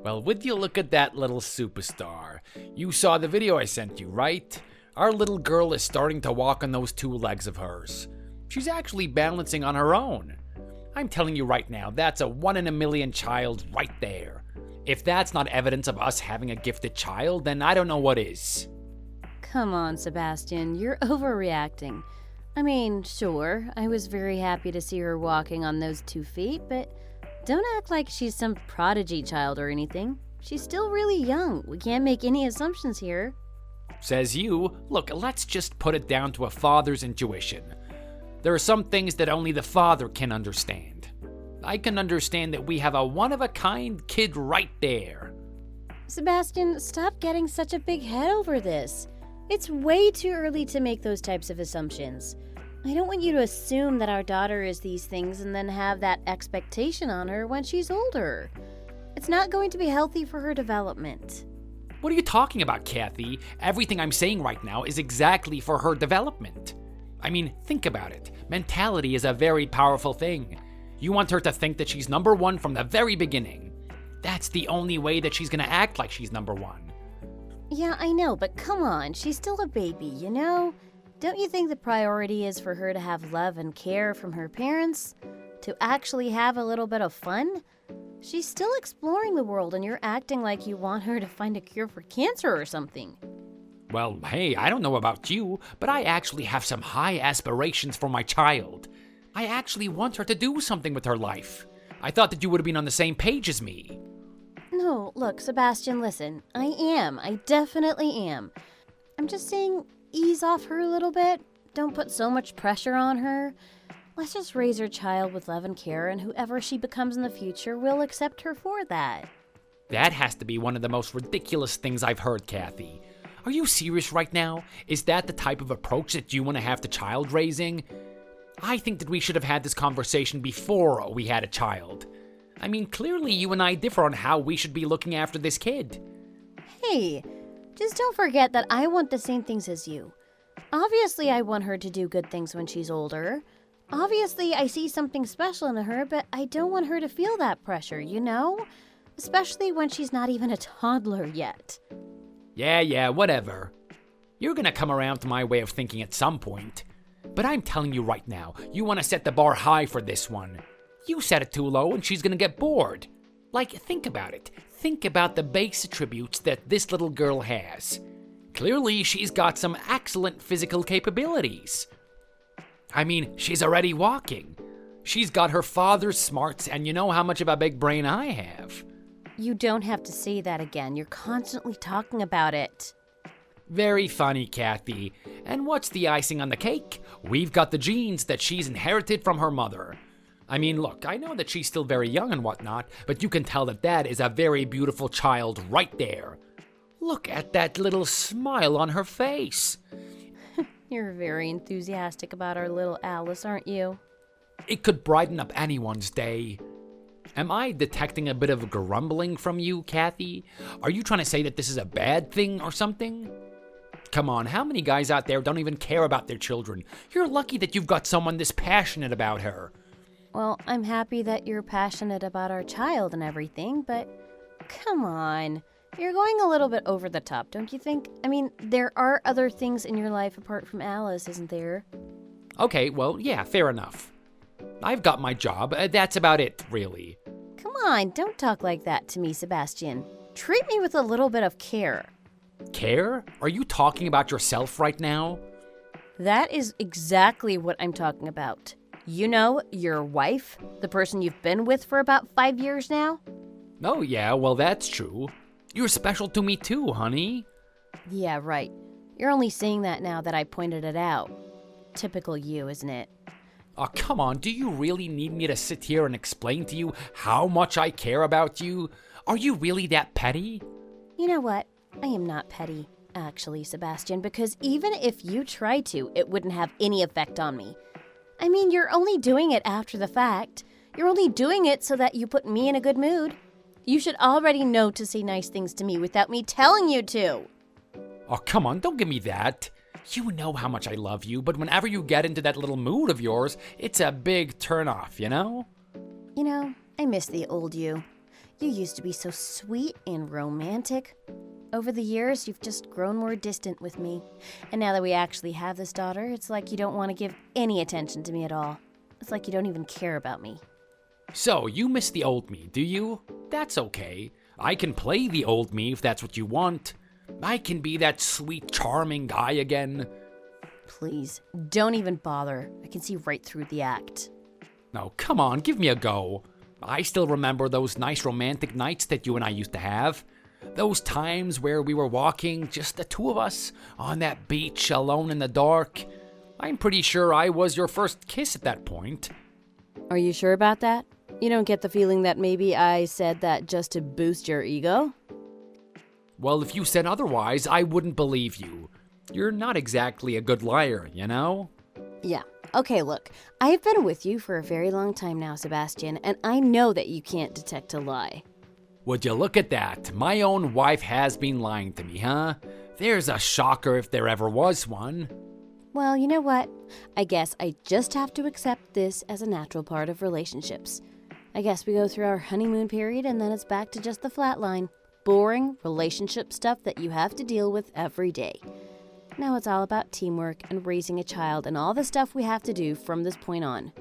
Well, would you look at that little superstar? You saw the video I sent you, right? Our little girl is starting to walk on those two legs of hers. She's actually balancing on her own. I'm telling you right now, that's a 1 in a million child right there. If that's not evidence of us having a gifted child, then I don't know what is. Come on, Sebastian, you're overreacting. I mean, sure, I was very happy to see her walking on those 2 feet, but don't act like she's some prodigy child or anything. She's still really young. We can't make any assumptions here. Says you. Look, let's just put it down to a father's intuition. There are some things that only the father can understand. I can understand that we have a one-of-a-kind kid right there. Sebastian, stop getting such a big head over this. It's way too early to make those types of assumptions. I don't want you to assume that our daughter is these things and then have that expectation on her when she's older. It's not going to be healthy for her development. What are you talking about, Kathy? Everything I'm saying right now is exactly for her development. I mean, think about it. Mentality is a very powerful thing. You want her to think that she's number one from the very beginning. That's the only way that she's gonna act like she's number one. Yeah, I know, but come on, she's still a baby, you know? Don't you think the priority is for her to have love and care from her parents? To actually have a little bit of fun? She's still exploring the world and you're acting like you want her to find a cure for cancer or something. Well, hey, I don't know about you, but I actually have some high aspirations for my child. I actually want her to do something with her life. I thought that you would have been on the same page as me. No, look, Sebastian, listen. I definitely am. I'm just saying, ease off her a little bit. Don't put so much pressure on her. Let's just raise her child with love and care, and whoever she becomes in the future will accept her for that. That has to be one of the most ridiculous things I've heard, Kathy. Are you serious right now? Is that the type of approach that you want to have to child raising? I think that we should have had this conversation before we had a child. I mean, clearly you and I differ on how we should be looking after this kid. Hey, just don't forget that I want the same things as you. Obviously, I want her to do good things when she's older. Obviously, I see something special in her, but I don't want her to feel that pressure, you know? Especially when she's not even a toddler yet. Yeah, whatever. You're gonna come around to my way of thinking at some point. But I'm telling you right now, you want to set the bar high for this one. You set it too low and she's gonna get bored. Like, think about it. Think about the base attributes that this little girl has. Clearly, she's got some excellent physical capabilities. I mean, she's already walking. She's got her father's smarts, and you know how much of a big brain I have. You don't have to say that again. You're constantly talking about it. Very funny, Kathy. And what's the icing on the cake? We've got the genes that she's inherited from her mother. I mean, look, I know that she's still very young and whatnot, but you can tell that that is a very beautiful child right there. Look at that little smile on her face. You're very enthusiastic about our little Alice, aren't you? It could brighten up anyone's day. Am I detecting a bit of grumbling from you, Kathy? Are you trying to say that this is a bad thing or something? Come on, how many guys out there don't even care about their children? You're lucky that you've got someone this passionate about her. Well, I'm happy that you're passionate about our child and everything, but come on. You're going a little bit over the top, don't you think? I mean, there are other things in your life apart from Alice, isn't there? Okay, well, yeah, fair enough. I've got my job. That's about it, really. Come on, don't talk like that to me, Sebastian. Treat me with a little bit of care. Care? Are you talking about yourself right now? That is exactly what I'm talking about. You know, your wife, the person you've been with for about 5 years now? Oh, yeah, well, that's true. You're special to me too, honey. Yeah, right. You're only saying that now that I pointed it out. Typical you, isn't it? Oh, come on, do you really need me to sit here and explain to you how much I care about you? Are you really that petty? You know what? I am not petty, actually, Sebastian, because even if you tried to, it wouldn't have any effect on me. I mean, you're only doing it after the fact. You're only doing it so that you put me in a good mood. You should already know to say nice things to me without me telling you to. Oh, come on, don't give me that. You know how much I love you, but whenever you get into that little mood of yours, it's a big turn-off, you know? You know, I miss the old you. You used to be so sweet and romantic. Over the years, you've just grown more distant with me. And now that we actually have this daughter, it's like you don't want to give any attention to me at all. It's like you don't even care about me. So, you miss the old me, do you? That's okay. I can play the old me if that's what you want. I can be that sweet, charming guy again. Please, don't even bother. I can see right through the act. No, come on, give me a go. I still remember those nice romantic nights that you and I used to have. Those times where we were walking, just the two of us, on that beach alone in the dark. I'm pretty sure I was your first kiss at that point. Are you sure about that? You don't get the feeling that maybe I said that just to boost your ego? Well, if you said otherwise, I wouldn't believe you. You're not exactly a good liar, you know? Yeah. Okay, look. I've been with you for a very long time now, Sebastian, and I know that you can't detect a lie. Would you look at that? My own wife has been lying to me, huh? There's a shocker if there ever was one. Well, you know what? I guess I just have to accept this as a natural part of relationships. I guess we go through our honeymoon period and then it's back to just the flat line. Boring relationship stuff that you have to deal with every day. Now it's all about teamwork and raising a child and all the stuff we have to do from this point on.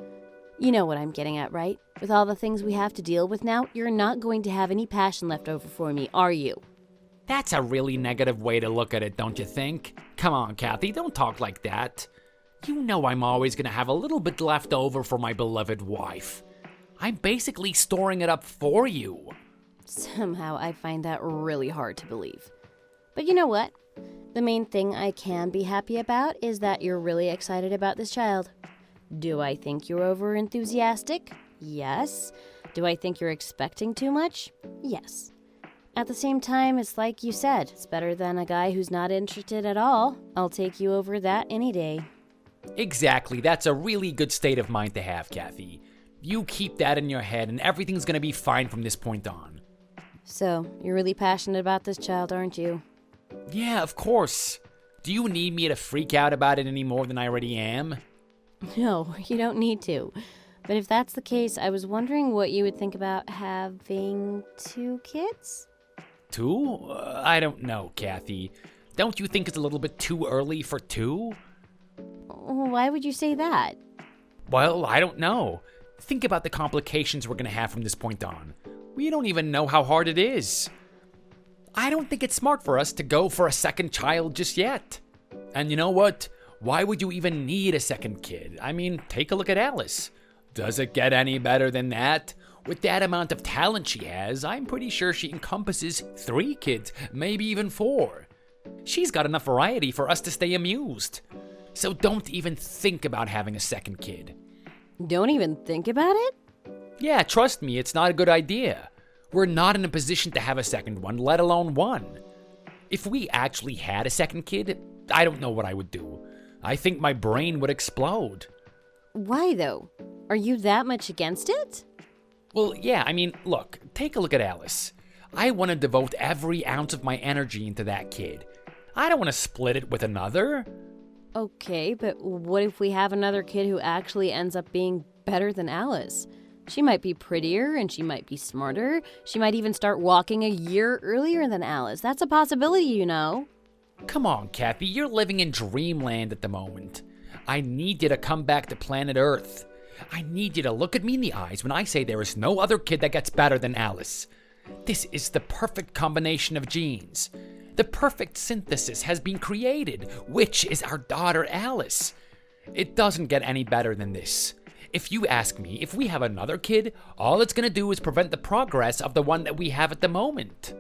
You know what I'm getting at, right? With all the things we have to deal with now, you're not going to have any passion left over for me, are you? That's a really negative way to look at it, don't you think? Come on, Kathy, don't talk like that. You know I'm always gonna have a little bit left over for my beloved wife. I'm basically storing it up for you. Somehow I find that really hard to believe. But you know what? The main thing I can be happy about is that you're really excited about this child. Do I think you're over-enthusiastic? Yes. Do I think you're expecting too much? Yes. At the same time, it's like you said, it's better than a guy who's not interested at all. I'll take you over that any day. Exactly, that's a really good state of mind to have, Kathy. You keep that in your head and everything's gonna be fine from this point on. So, you're really passionate about this child, aren't you? Yeah, of course. Do you need me to freak out about it any more than I already am? No, you don't need to. But if that's the case, I was wondering what you would think about having 2 kids? 2? I don't know, Kathy. Don't you think it's a little bit too early for 2? Why would you say that? Well, I don't know. Think about the complications we're gonna have from this point on. We don't even know how hard it is. I don't think it's smart for us to go for a second child just yet. And you know what? Why would you even need a second kid? I mean, take a look at Alice. Does it get any better than that? With that amount of talent she has, I'm pretty sure she encompasses 3 kids, maybe even 4. She's got enough variety for us to stay amused. So don't even think about having a second kid. Don't even think about it? Yeah, trust me, it's not a good idea. We're not in a position to have a second one, let alone 1. If we actually had a second kid, I don't know what I would do. I think my brain would explode. Why, though? Are you that much against it? Well, yeah, I mean, look, take a look at Alice. I want to devote every ounce of my energy into that kid. I don't want to split it with another. Okay, but what if we have another kid who actually ends up being better than Alice? She might be prettier and she might be smarter. She might even start walking a year earlier than Alice. That's a possibility, you know. Come on, Kathy, you're living in dreamland at the moment. I need you to come back to planet Earth. I need you to look at me in the eyes when I say there is no other kid that gets better than Alice. This is the perfect combination of genes. The perfect synthesis has been created, which is our daughter Alice. It doesn't get any better than this. If you ask me, if we have another kid, all it's gonna do is prevent the progress of the one that we have at the moment.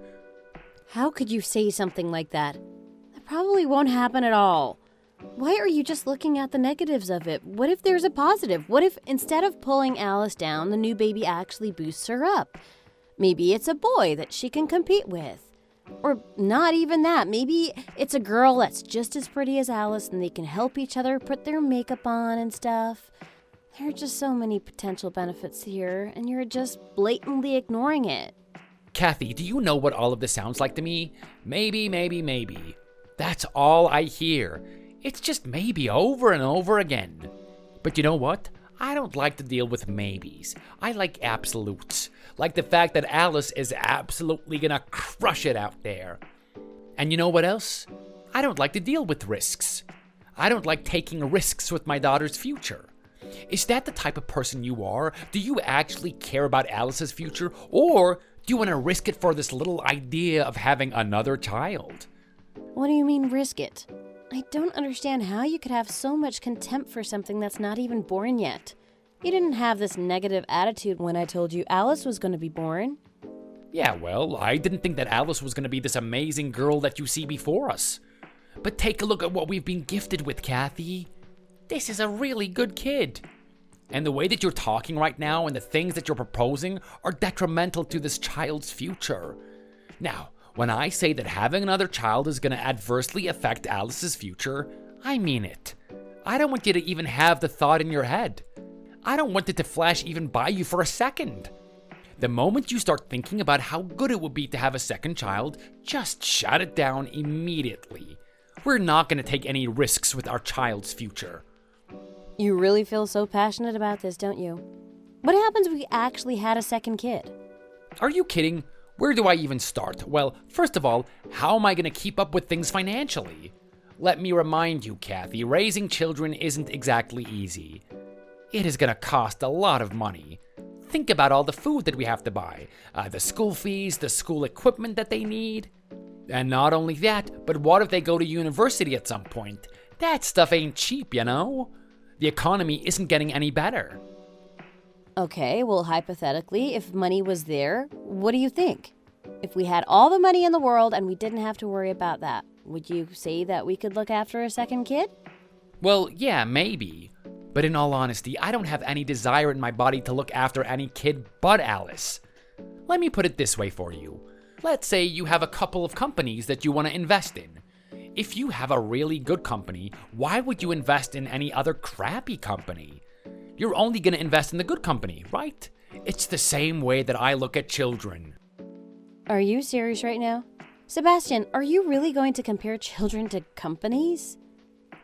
How could you say something like that? That probably won't happen at all. Why are you just looking at the negatives of it? What if there's a positive? What if instead of pulling Alice down, the new baby actually boosts her up? Maybe it's a boy that she can compete with. Or not even that. Maybe it's a girl that's just as pretty as Alice and they can help each other put their makeup on and stuff. There are just so many potential benefits here, and you're just blatantly ignoring it. Kathy, do you know what all of this sounds like to me? Maybe, maybe, maybe. That's all I hear. It's just maybe over and over again. But you know what? I don't like to deal with maybes. I like absolutes. Like the fact that Alice is absolutely gonna crush it out there. And you know what else? I don't like to deal with risks. I don't like taking risks with my daughter's future. Is that the type of person you are? Do you actually care about Alice's future? Or do you want to risk it for this little idea of having another child? What do you mean, risk it? I don't understand how you could have so much contempt for something that's not even born yet. You didn't have this negative attitude when I told you Alice was going to be born. Yeah, well, I didn't think that Alice was going to be this amazing girl that you see before us. But take a look at what we've been gifted with, Kathy. This is a really good kid. And the way that you're talking right now and the things that you're proposing are detrimental to this child's future. Now, when I say that having another child is going to adversely affect Alice's future, I mean it. I don't want you to even have the thought in your head. I don't want it to flash even by you for a second. The moment you start thinking about how good it would be to have a second child, just shut it down immediately. We're not going to take any risks with our child's future. You really feel so passionate about this, don't you? What happens if we actually had a second kid? Are you kidding? Where do I even start? Well, first of all, how am I going to keep up with things financially? Let me remind you, Kathy, raising children isn't exactly easy. It is going to cost a lot of money. Think about all the food that we have to buy, the school fees, the school equipment that they need. And not only that, but what if they go to university at some point? That stuff ain't cheap, you know? The economy isn't getting any better. Okay, well, hypothetically, if money was there, what do you think? If we had all the money in the world and we didn't have to worry about that, would you say that we could look after a second kid? Well, yeah, maybe. But in all honesty, I don't have any desire in my body to look after any kid but Alice. Let me put it this way for you. Let's say you have a couple of companies that you want to invest in. If you have a really good company, why would you invest in any other crappy company? You're only going to invest in the good company, right? It's the same way that I look at children. Are you serious right now? Sebastian, are you really going to compare children to companies?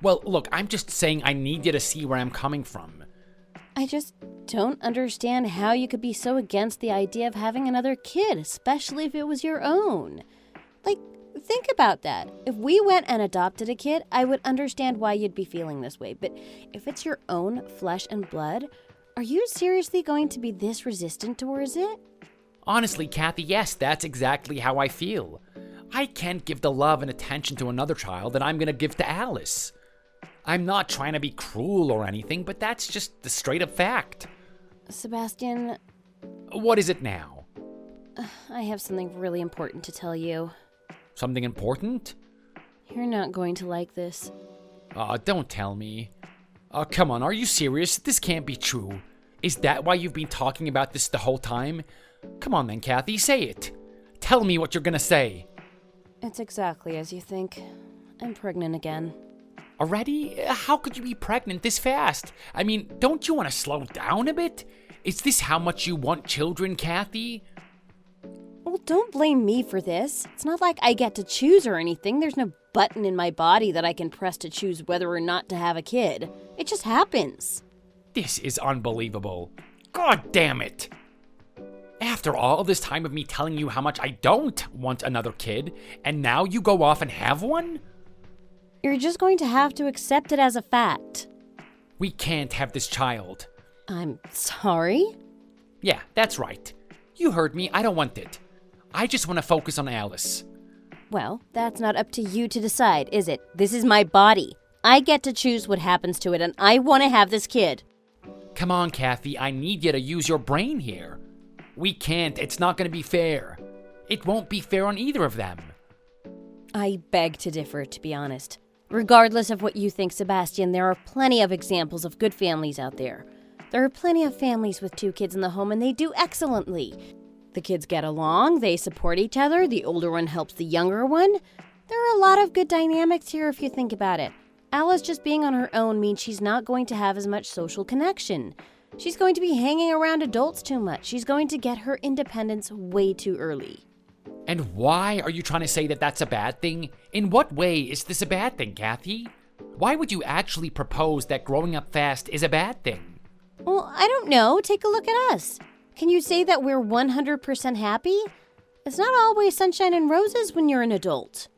Well, look, I'm just saying I need you to see where I'm coming from. I just don't understand how you could be so against the idea of having another kid, especially if it was your own. Like, think about that. If we went and adopted a kid, I would understand why you'd be feeling this way. But if it's your own flesh and blood, are you seriously going to be this resistant towards it? Honestly, Kathy, yes, that's exactly how I feel. I can't give the love and attention to another child that I'm going to give to Alice. I'm not trying to be cruel or anything, but that's just the straight up fact. Sebastian, What is it now? I have something really important to tell you. Something important? You're not going to like this. Don't tell me. Come on, are you serious? This can't be true. Is that why you've been talking about this the whole time? Come on then, Kathy, say it. Tell me what you're gonna say. It's exactly as you think. I'm pregnant again. Already? How could you be pregnant this fast? I mean, don't you want to slow down a bit? Is this how much you want children, Kathy? Well, don't blame me for this. It's not like I get to choose or anything. There's no button in my body that I can press to choose whether or not to have a kid. It just happens. This is unbelievable. God damn it. After all this time of me telling you how much I don't want another kid, and now you go off and have one? You're just going to have to accept it as a fact. We can't have this child. I'm sorry? Yeah, that's right. You heard me, I don't want it. I just want to focus on Alice. Well, that's not up to you to decide, is it? This is my body. I get to choose what happens to it, and I want to have this kid. Come on, Kathy, I need you to use your brain here. We can't, it's not going to be fair. It won't be fair on either of them. I beg to differ, to be honest. Regardless of what you think, Sebastian, there are plenty of examples of good families out there. There are plenty of families with 2 kids in the home, and they do excellently. The kids get along, they support each other, the older one helps the younger one. There are a lot of good dynamics here if you think about it. Alice just being on her own means she's not going to have as much social connection. She's going to be hanging around adults too much. She's going to get her independence way too early. And why are you trying to say that that's a bad thing? In what way is this a bad thing, Kathy? Why would you actually propose that growing up fast is a bad thing? Well, I don't know. Take a look at us. Can you say that we're 100% happy? It's not always sunshine and roses when you're an adult.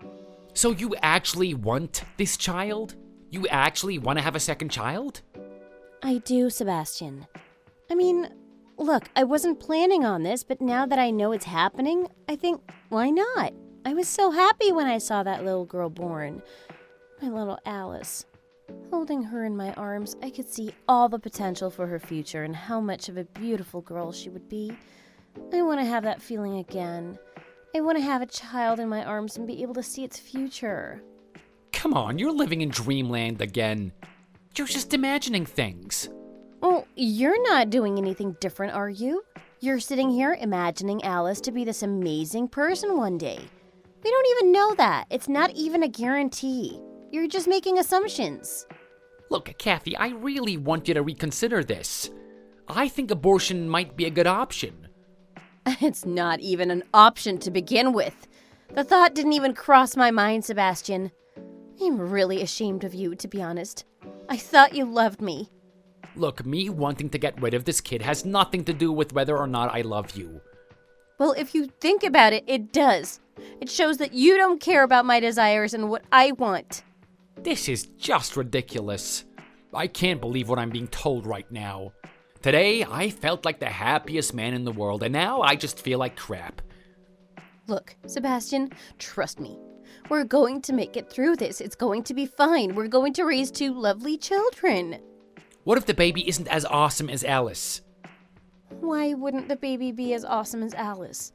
So you actually want this child? You actually want to have a second child? I do, Sebastian. I mean, look, I wasn't planning on this, but now that I know it's happening, I think, why not? I was so happy when I saw that little girl born. My little Alice. Holding her in my arms, I could see all the potential for her future and how much of a beautiful girl she would be. I want to have that feeling again. I want to have a child in my arms and be able to see its future. Come on, you're living in dreamland again. You're just imagining things. Well, you're not doing anything different, are you? You're sitting here imagining Alice to be this amazing person one day. We don't even know that. It's not even a guarantee. You're just making assumptions. Look, Kathy, I really want you to reconsider this. I think abortion might be a good option. It's not even an option to begin with. The thought didn't even cross my mind, Sebastian. I'm really ashamed of you, to be honest. I thought you loved me. Look, me wanting to get rid of this kid has nothing to do with whether or not I love you. Well, if you think about it, it does. It shows that you don't care about my desires and what I want. This is just ridiculous. I can't believe what I'm being told right now. Today, I felt like the happiest man in the world, and now I just feel like crap. Look, Sebastian, trust me. We're going to make it through this. It's going to be fine. We're going to raise 2 lovely children. What if the baby isn't as awesome as Alice? Why wouldn't the baby be as awesome as Alice?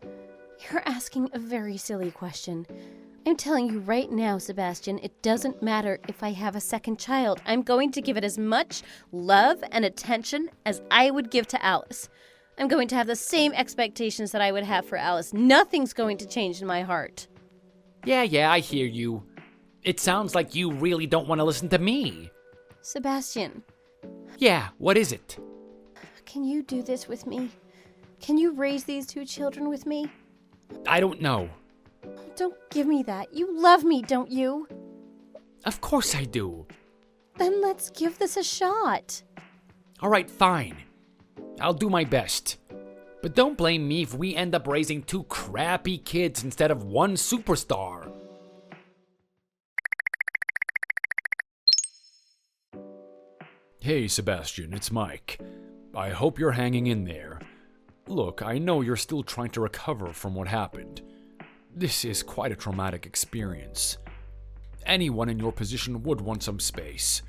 You're asking a very silly question. I'm telling you right now, Sebastian, it doesn't matter if I have a second child. I'm going to give it as much love and attention as I would give to Alice. I'm going to have the same expectations that I would have for Alice. Nothing's going to change in my heart. Yeah, I hear you. It sounds like you really don't want to listen to me. Sebastian. Yeah, what is it? Can you do this with me? Can you raise these 2 children with me? I don't know. Don't give me that. You love me, don't you? Of course I do. Then let's give this a shot. All right, fine. I'll do my best. But don't blame me if we end up raising 2 crappy kids instead of 1 superstar. Hey, Sebastian, it's Mike. I hope you're hanging in there. Look, I know you're still trying to recover from what happened. This is quite a traumatic experience. Anyone in your position would want some space.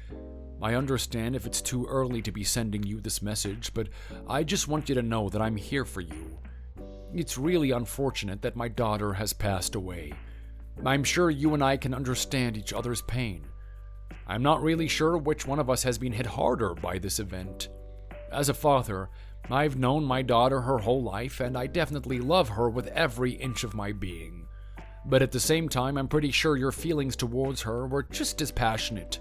I understand if it's too early to be sending you this message, but I just want you to know that I'm here for you. It's really unfortunate that my daughter has passed away. I'm sure you and I can understand each other's pain. I'm not really sure which one of us has been hit harder by this event. As a father, I've known my daughter her whole life, and I definitely love her with every inch of my being. But at the same time, I'm pretty sure your feelings towards her were just as passionate.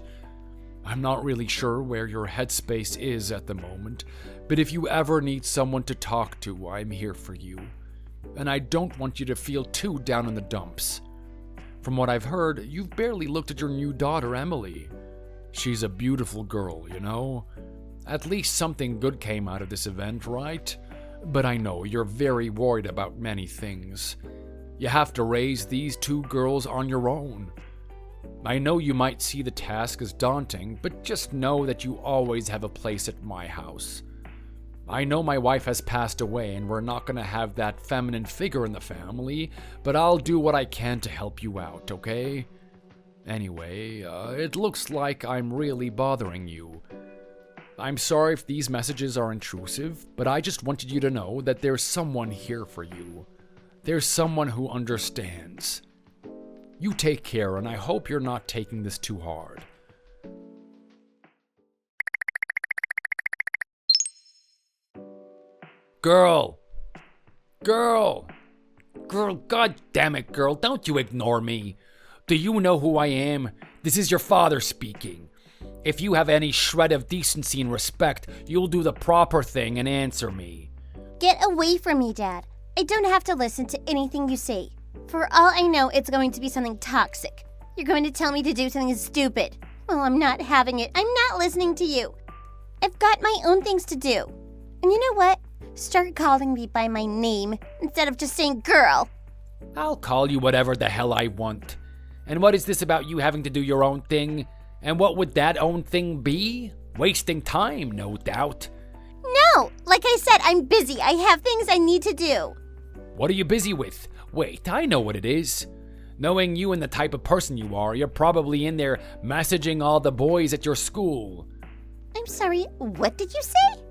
I'm not really sure where your headspace is at the moment, but if you ever need someone to talk to, I'm here for you. And I don't want you to feel too down in the dumps. From what I've heard, you've barely looked at your new daughter, Emily. She's a beautiful girl, you know? At least something good came out of this event, right? But I know you're very worried about many things. You have to raise these 2 girls on your own. I know you might see the task as daunting, but just know that you always have a place at my house. I know my wife has passed away and we're not going to have that feminine figure in the family, but I'll do what I can to help you out, okay? Anyway, it looks like I'm really bothering you. I'm sorry if these messages are intrusive, but I just wanted you to know that there's someone here for you. There's someone who understands. You take care, and I hope you're not taking this too hard. Girl, god damn it, girl, don't you ignore me. Do you know who I am? This is your father speaking. If you have any shred of decency and respect, you'll do the proper thing and answer me. Get away from me, Dad. I don't have to listen to anything you say. For all I know, it's going to be something toxic. You're going to tell me to do something stupid. Well, I'm not having it. I'm not listening to you. I've got my own things to do. And you know what? Start calling me by my name instead of just saying girl. I'll call you whatever the hell I want. And what is this about you having to do your own thing? And what would that own thing be? Wasting time, no doubt. No, like I said, I'm busy. I have things I need to do. What are you busy with? Wait, I know what it is. Knowing you and the type of person you are, you're probably in there messaging all the boys at your school. I'm sorry, what did you say?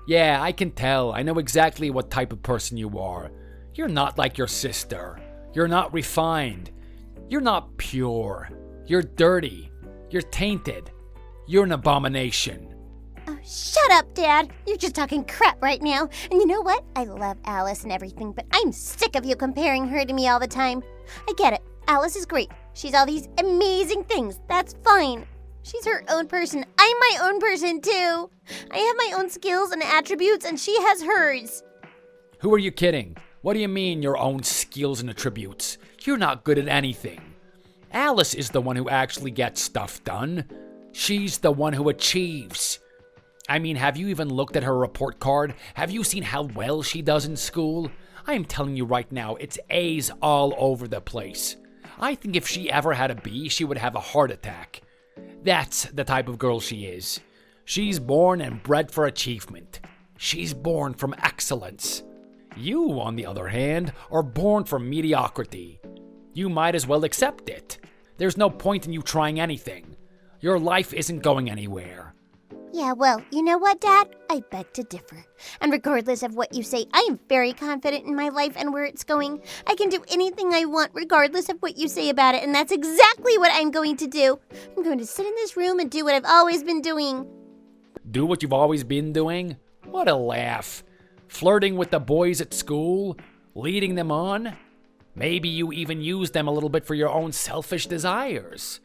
Yeah, I can tell. I know exactly what type of person you are. You're not like your sister. You're not refined. You're not pure. You're dirty. You're tainted. You're an abomination. Oh, shut up, Dad. You're just talking crap right now. And you know what? I love Alice and everything, but I'm sick of you comparing her to me all the time. I get it. Alice is great. She's all these amazing things. That's fine. She's her own person. I'm my own person, too. I have my own skills and attributes, and she has hers. Who are you kidding? What do you mean your own skills and attributes? You're not good at anything. Alice is the one who actually gets stuff done. She's the one who achieves. I mean, have you even looked at her report card? Have you seen how well she does in school? I am telling you right now, it's A's all over the place. I think if she ever had a B, she would have a heart attack. That's the type of girl she is. She's born and bred for achievement. She's born from excellence. You, on the other hand, are born for mediocrity. You might as well accept it. There's no point in you trying anything. Your life isn't going anywhere. Yeah, well, you know what, Dad? I beg to differ. And regardless of what you say, I am very confident in my life and where it's going. I can do anything I want regardless of what you say about it, and that's exactly what I'm going to do. I'm going to sit in this room and do what I've always been doing. Do what you've always been doing? What a laugh. Flirting with the boys at school? Leading them on? Maybe you even use them a little bit for your own selfish desires.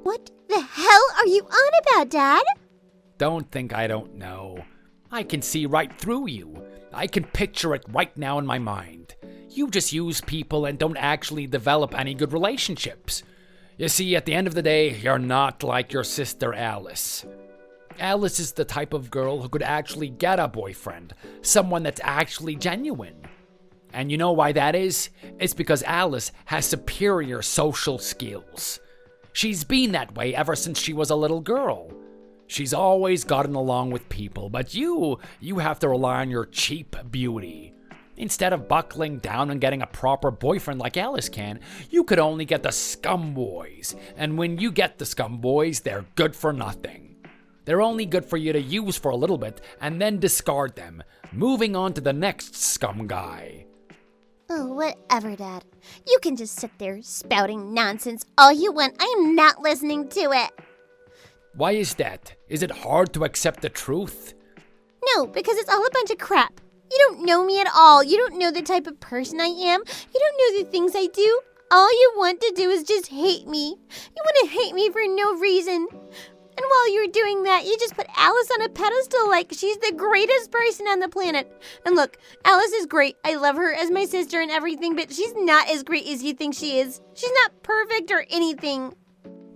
What the hell are you on about, Dad? Don't think I don't know. I can see right through you. I can picture it right now in my mind. You just use people and don't actually develop any good relationships. You see, at the end of the day, you're not like your sister Alice. Alice is the type of girl who could actually get a boyfriend, someone that's actually genuine. And you know why that is? It's because Alice has superior social skills. She's been that way ever since she was a little girl. She's always gotten along with people, but you have to rely on your cheap beauty. Instead of buckling down and getting a proper boyfriend like Alice can, you could only get the scum boys. And when you get the scum boys, they're good for nothing. They're only good for you to use for a little bit and then discard them, moving on to the next scum guy. Oh, whatever, Dad. You can just sit there spouting nonsense all you want. I am not listening to it. Why is that? Is it hard to accept the truth? No, because it's all a bunch of crap. You don't know me at all. You don't know the type of person I am. You don't know the things I do. All you want to do is just hate me. You want to hate me for no reason. And while you're doing that, you just put Alice on a pedestal like she's the greatest person on the planet. And look, Alice is great. I love her as my sister and everything, but she's not as great as you think she is. She's not perfect or anything.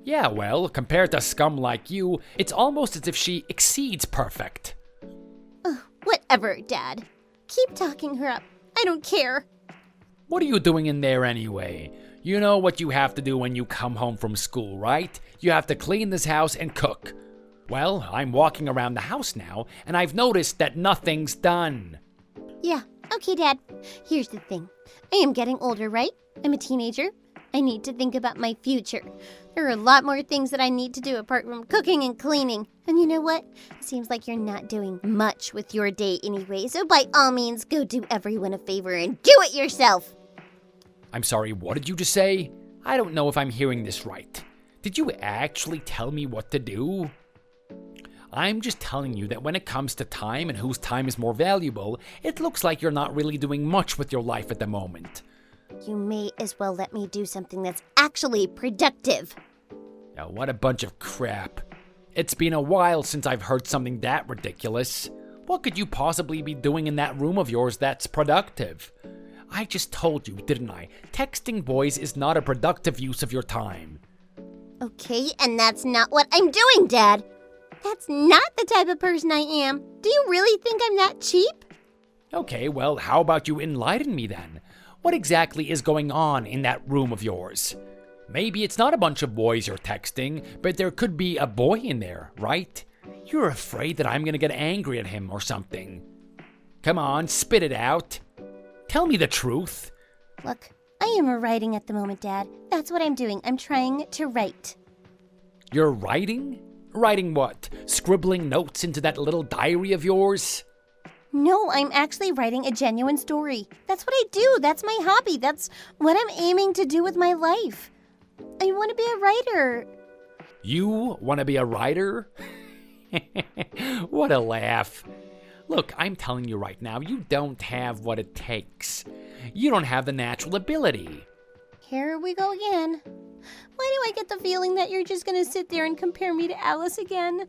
Yeah, well, compared to scum like you, it's almost as if she exceeds perfect. Whatever, Dad. Keep talking her up. I don't care. What are you doing in there anyway? You know what you have to do when you come home from school, right? You have to clean this house and cook. Well, I'm walking around the house now, and I've noticed that nothing's done. Yeah, okay, Dad. Here's the thing. I am getting older, right? I'm a teenager. I need to think about my future. There are a lot more things that I need to do apart from cooking and cleaning. And you know what? It seems like you're not doing much with your day anyway, so by all means, go do everyone a favor and do it yourself. I'm sorry, what did you just say? I don't know if I'm hearing this right. Did you actually tell me what to do? I'm just telling you that when it comes to time and whose time is more valuable, it looks like you're not really doing much with your life at the moment. You may as well let me do something that's actually productive. Now, what a bunch of crap. It's been a while since I've heard something that ridiculous. What could you possibly be doing in that room of yours that's productive? I just told you, didn't I? Texting boys is not a productive use of your time. Okay, and that's not what I'm doing, Dad. That's not the type of person I am. Do you really think I'm that cheap? Okay, well, how about you enlighten me then? What exactly is going on in that room of yours? Maybe it's not a bunch of boys you're texting, but there could be a boy in there, right? You're afraid that I'm gonna get angry at him or something. Come on, spit it out. Tell me the truth. Look, I am writing at the moment, Dad. That's what I'm doing. I'm trying to write. You're writing? Writing what? Scribbling notes into that little diary of yours? No, I'm actually writing a genuine story. That's what I do. That's my hobby. That's what I'm aiming to do with my life. I want to be a writer. You want to be a writer? What a laugh. Look, I'm telling you right now, you don't have what it takes. You don't have the natural ability. Here we go again. Why do I get the feeling that you're just going to sit there and compare me to Alice again?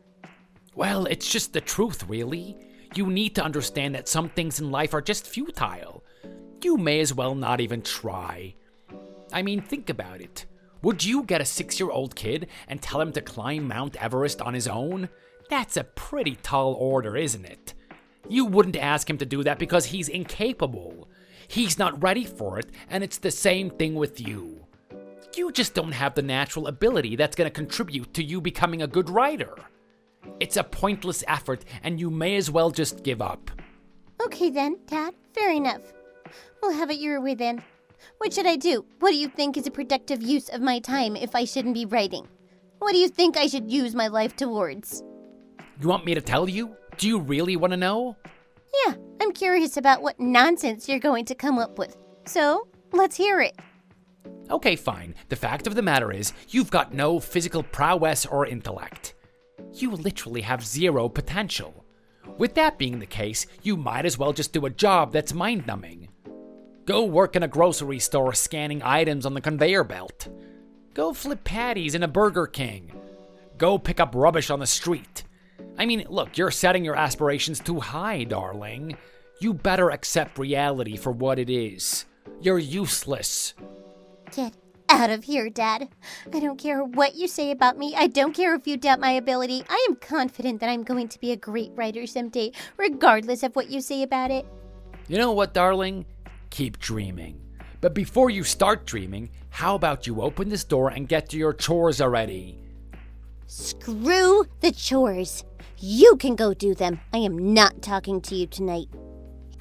Well, it's just the truth, really. You need to understand that some things in life are just futile. You may as well not even try. I mean, think about it. Would you get a 6-year-old kid and tell him to climb Mount Everest on his own? That's a pretty tall order, isn't it? You wouldn't ask him to do that because he's incapable. He's not ready for it, and it's the same thing with you. You just don't have the natural ability that's going to contribute to you becoming a good writer. It's a pointless effort, and you may as well just give up. Okay then, Dad. Fair enough. We'll have it your way then. What should I do? What do you think is a productive use of my time if I shouldn't be writing? What do you think I should use my life towards? You want me to tell you? Do you really want to know? Yeah, I'm curious about what nonsense you're going to come up with. So, let's hear it. Okay, fine. The fact of the matter is, you've got no physical prowess or intellect. You literally have zero potential. With that being the case, you might as well just do a job that's mind-numbing. Go work in a grocery store scanning items on the conveyor belt. Go flip patties in a Burger King. Go pick up rubbish on the street. I mean, look, you're setting your aspirations too high, darling. You better accept reality for what it is. You're useless. Get out of here, Dad. I don't care what you say about me. I don't care if you doubt my ability. I am confident that I'm going to be a great writer someday, regardless of what you say about it. You know what, darling? Keep dreaming. But before you start dreaming, how about you open this door and get to your chores already? Screw the chores. You can go do them. I am not talking to you tonight.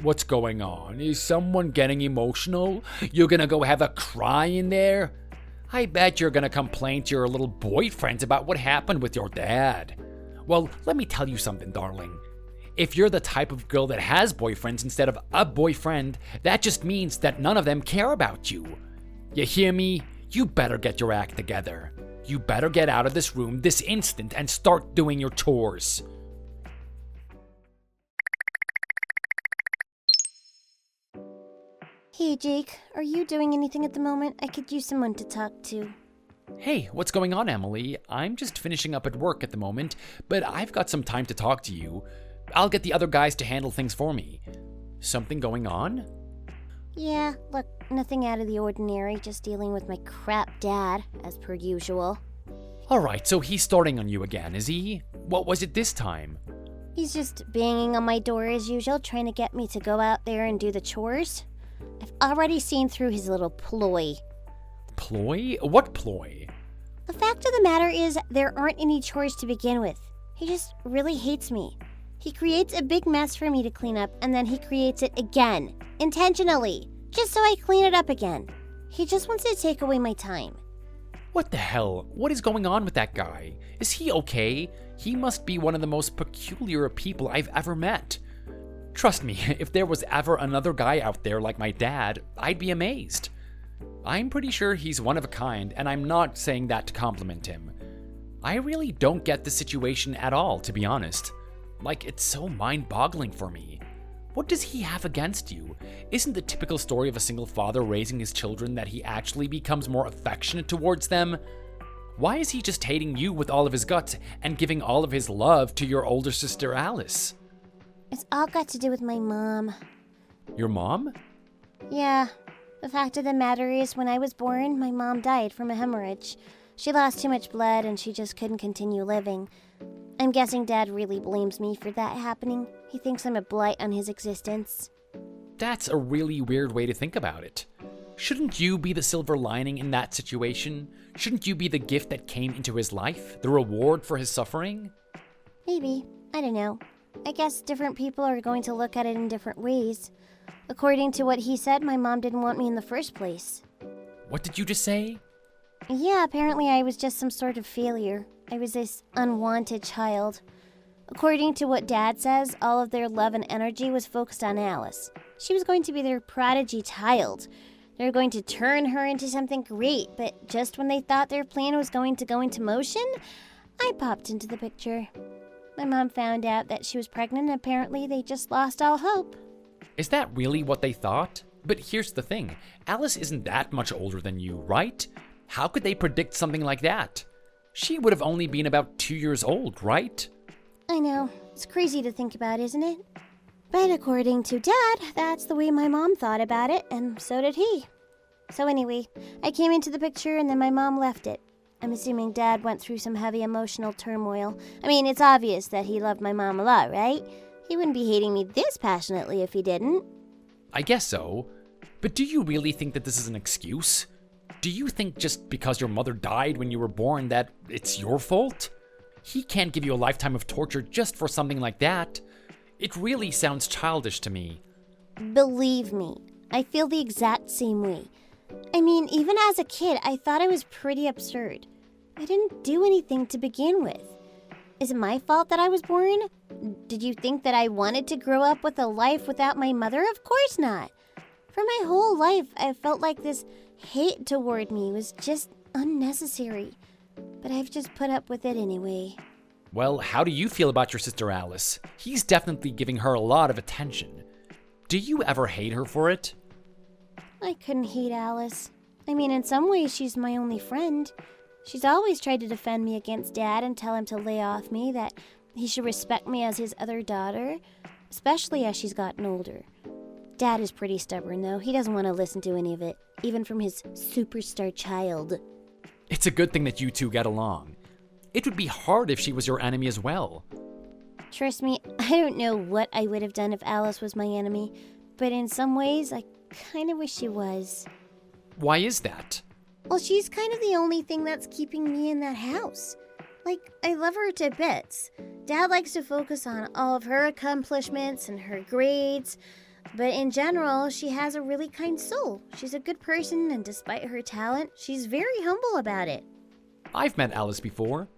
What's going on? Is someone getting emotional? You're gonna go have a cry in there? I bet you're gonna complain to your little boyfriends about what happened with your dad. Well, let me tell you something, darling. If you're the type of girl that has boyfriends instead of a boyfriend, that just means that none of them care about you. You hear me? You better get your act together. You better get out of this room this instant and start doing your chores. Hey, Jake, are you doing anything at the moment? I could use someone to talk to. Hey, what's going on, Emily? I'm just finishing up at work at the moment, but I've got some time to talk to you. I'll get the other guys to handle things for me. Something going on? Yeah, look, nothing out of the ordinary, just dealing with my crap dad, as per usual. Alright, so he's starting on you again, is he? What was it this time? He's just banging on my door as usual, trying to get me to go out there and do the chores. I've already seen through his little ploy. Ploy? What ploy? The fact of the matter is, there aren't any chores to begin with. He just really hates me. He creates a big mess for me to clean up, and then he creates it again, intentionally, just so I clean it up again. He just wants to take away my time. What the hell? What is going on with that guy? Is he okay? He must be one of the most peculiar people I've ever met. Trust me, if there was ever another guy out there like my dad, I'd be amazed. I'm pretty sure he's one of a kind, and I'm not saying that to compliment him. I really don't get the situation at all, to be honest. Like, it's so mind-boggling for me. What does he have against you? Isn't the typical story of a single father raising his children that he actually becomes more affectionate towards them? Why is he just hating you with all of his guts and giving all of his love to your older sister Alice? It's all got to do with my mom. Your mom? Yeah. The fact of the matter is, when I was born, my mom died from a hemorrhage. She lost too much blood and she just couldn't continue living. I'm guessing Dad really blames me for that happening. He thinks I'm a blight on his existence. That's a really weird way to think about it. Shouldn't you be the silver lining in that situation? Shouldn't you be the gift that came into his life? The reward for his suffering? Maybe. I don't know. I guess different people are going to look at it in different ways. According to what he said, my mom didn't want me in the first place. What did you just say? Yeah, apparently I was just some sort of failure. I was this unwanted child. According to what Dad says, all of their love and energy was focused on Alice. She was going to be their prodigy child. They were going to turn her into something great, but just when they thought their plan was going to go into motion, I popped into the picture. My mom found out that she was pregnant, and apparently they just lost all hope. Is that really what they thought? But here's the thing. Alice isn't that much older than you, right? How could they predict something like that? She would have only been about 2 years old, right? I know. It's crazy to think about, isn't it? But according to Dad, that's the way my mom thought about it, and so did he. So anyway, I came into the picture and then my mom left it. I'm assuming Dad went through some heavy emotional turmoil. I mean, it's obvious that he loved my mom a lot, right? He wouldn't be hating me this passionately if he didn't. I guess so. But do you really think that this is an excuse? Do you think just because your mother died when you were born that it's your fault? He can't give you a lifetime of torture just for something like that. It really sounds childish to me. Believe me, I feel the exact same way. I mean, even as a kid, I thought it was pretty absurd. I didn't do anything to begin with. Is it my fault that I was born? Did you think that I wanted to grow up with a life without my mother? Of course not. For my whole life, I felt like this hate toward me was just unnecessary. But I've just put up with it anyway. Well, how do you feel about your sister Alice? He's definitely giving her a lot of attention. Do you ever hate her for it? I couldn't hate Alice. I mean, in some ways, she's my only friend. She's always tried to defend me against Dad and tell him to lay off me, that he should respect me as his other daughter, especially as she's gotten older. Dad is pretty stubborn, though. He doesn't want to listen to any of it, even from his superstar child. It's a good thing that you two get along. It would be hard if she was your enemy as well. Trust me, I don't know what I would have done if Alice was my enemy, but in some ways, I kind of wish she was. Why is that? Well, she's kind of the only thing that's keeping me in that house. Like, I love her to bits. Dad likes to focus on all of her accomplishments and her grades, but in general, she has a really kind soul. She's a good person, and despite her talent, she's very humble about it. I've met Alice before.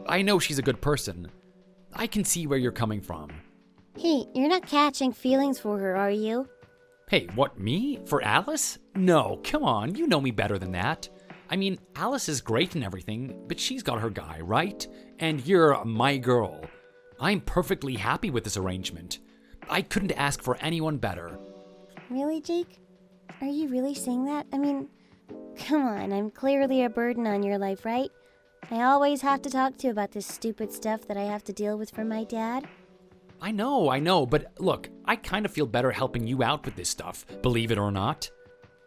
I know she's a good person. I can see where you're coming from. Hey, you're not catching feelings for her, are you? Hey, what, me? For Alice? No, come on, you know me better than that. I mean, Alice is great and everything, but she's got her guy, right? And you're my girl. I'm perfectly happy with this arrangement. I couldn't ask for anyone better. Really, Jake? Are you really saying that? I mean, come on, I'm clearly a burden on your life, right? I always have to talk to you about this stupid stuff that I have to deal with from my dad. I know, but look, I kind of feel better helping you out with this stuff, believe it or not.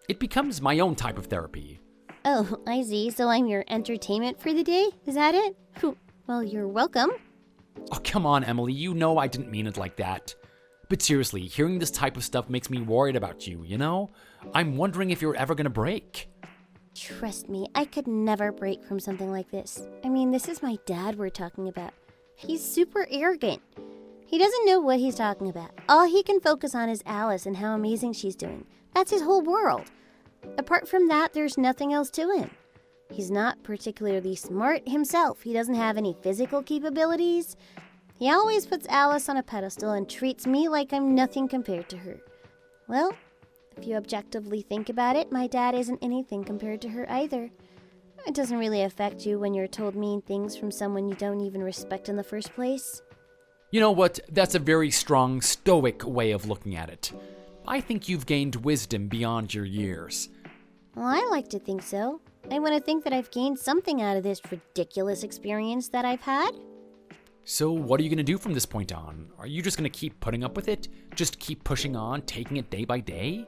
It becomes my own type of therapy. Oh, I see. So I'm your entertainment for the day? Is that it? Well, you're welcome. Oh, come on, Emily, you know I didn't mean it like that. But seriously, hearing this type of stuff makes me worried about you, you know? I'm wondering if you're ever gonna break. Trust me, I could never break from something like this. I mean, this is my dad we're talking about. He's super arrogant. He doesn't know what he's talking about. All he can focus on is Alice and how amazing she's doing. That's his whole world. Apart from that, there's nothing else to him. He's not particularly smart himself. He doesn't have any physical capabilities. He always puts Alice on a pedestal and treats me like I'm nothing compared to her. Well, if you objectively think about it, my dad isn't anything compared to her either. It doesn't really affect you when you're told mean things from someone you don't even respect in the first place. You know what? That's a very strong, stoic way of looking at it. I think you've gained wisdom beyond your years. Well, I like to think so. I want to think that I've gained something out of this ridiculous experience that I've had. So what are you going to do from this point on? Are you just going to keep putting up with it? Just keep pushing on, taking it day by day?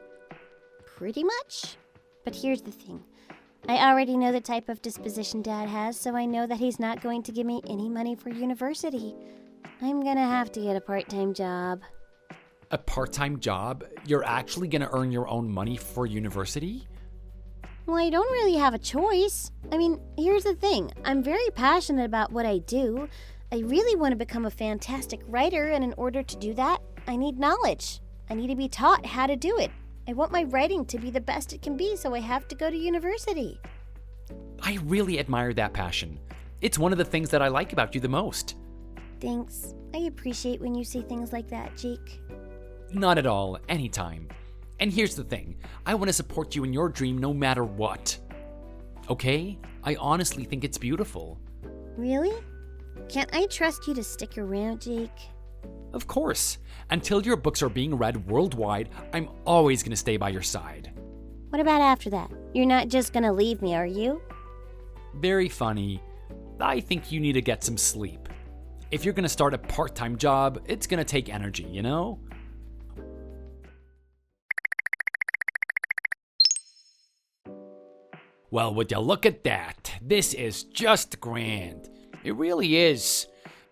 Pretty much. But here's the thing. I already know the type of disposition Dad has, so I know that he's not going to give me any money for university. I'm gonna have to get a part-time job. A part-time job? You're actually gonna earn your own money for university? Well, I don't really have a choice. I mean, here's the thing. I'm very passionate about what I do. I really want to become a fantastic writer, and in order to do that, I need knowledge. I need to be taught how to do it. I want my writing to be the best it can be, so I have to go to university. I really admire that passion. It's one of the things that I like about you the most. Thanks. I appreciate when you say things like that, Jake. Not at all, anytime. And here's the thing, I want to support you in your dream no matter what. Okay? I honestly think it's beautiful. Really? Can't I trust you to stick around, Jake? Of course. Until your books are being read worldwide, I'm always gonna stay by your side. What about after that? You're not just gonna leave me, are you? Very funny. I think you need to get some sleep. If you're gonna start a part-time job, it's gonna take energy, you know? Well, would you look at that? This is just grand. It really is.